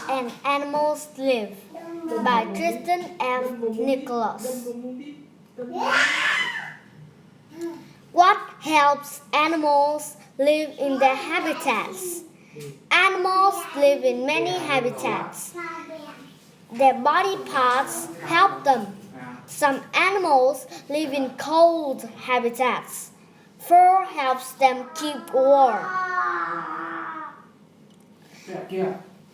and Animals Live by Tristan F. Nicholas. What helps animals live in their habitats? Animals live in many habitats. Their body parts help them. Some animals live in cold habitats. Fur helps them keep warm.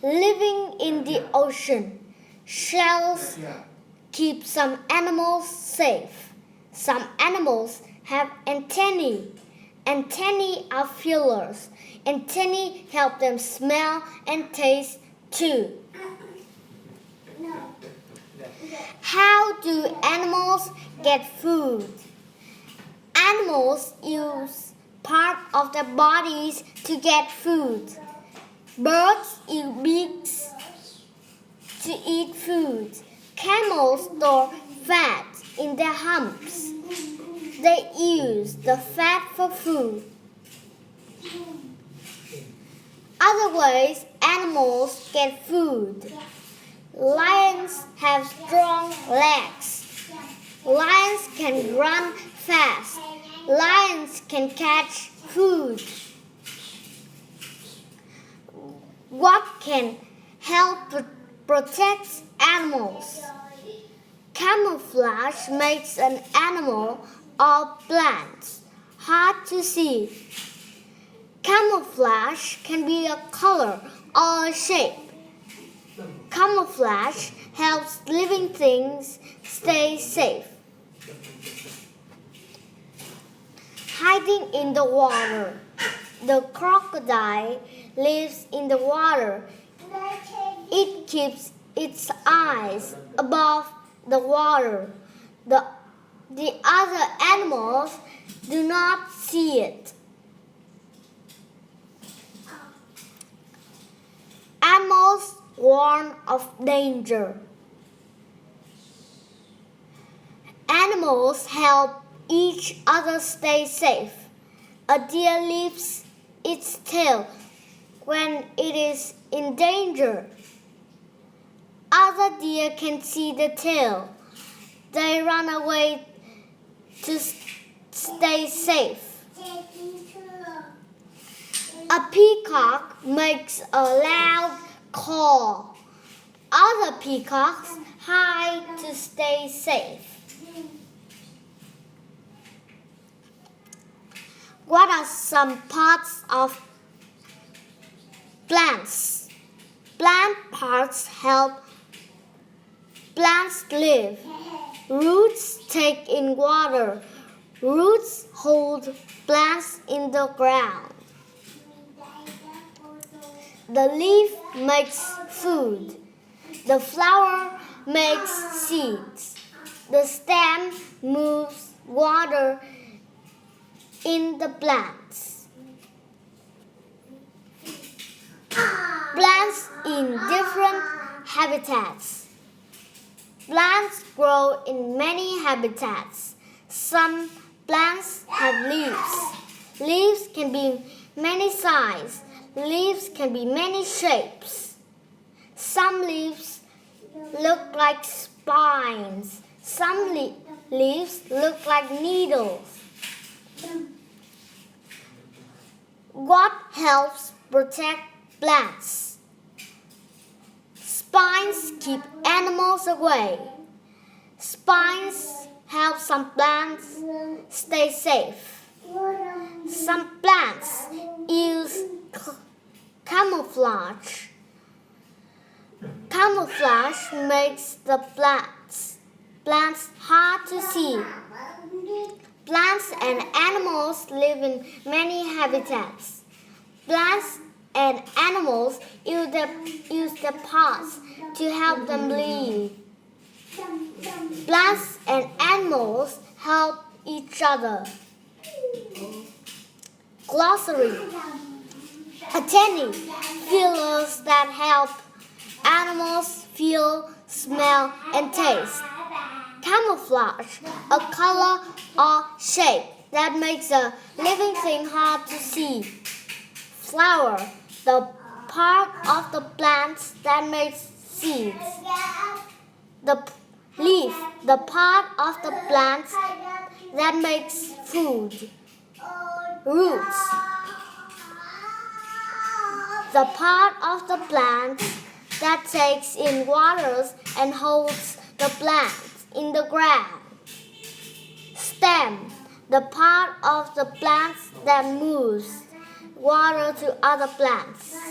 Living in the ocean, shells keep some animals safe. Some animals have antennae. Antennae are feelers. Antennae help them smell and taste too. How do animals get food? Animals use part of their bodies to get food. Birds use beaks to eat food. Camels store fat in their humps. They use the fat for food. Other ways animals get food. Lions have strong legs. Lions can run fast. Lions can catch food. What can help protect animals? Camouflage makes an animal or plant hard to see. Camouflage can be a color or a shape. Camouflage helps living things stay safe. Hiding in the water. The crocodile lives in the water. It keeps its eyes above the water. The other animals do not see it. Animals warn of danger. Animals help each other stay safe. A deer lifts its tail when it is in danger. Other deer can see the tail. They run away to stay safe. A peacock makes a loud call. Other peacocks hide to stay safe. What are some parts of plants? Plant parts help plants live. Roots take in water. Roots hold plants in the ground. The leaf makes food. The flower makes seeds. The stem moves water in the plants. Plants in different habitats. Plants grow in many habitats. Some plants have leaves. Leaves can be many sizes. Leaves can be many shapes. Some leaves look like spines. Some leaves look like needles. What helps protect plants? Spines keep animals away. Spines help some plants stay safe. Some plants use camouflage. Camouflage makes the plants hard to see. Plants and animals live in many habitats. Plants and animals use their parts to help them live. Plants and animals help each other. Glossary. Antennae, feelers that help animals feel, smell, and taste. Camouflage, a color or shape that makes a living thing hard to see. Flower, the part of the plants that makes seeds. The leaf, the part of the plants that makes food. Roots, the part of the plant that takes in water and holds the plant in the ground. Stem, the part of the plant that moves water to other plants.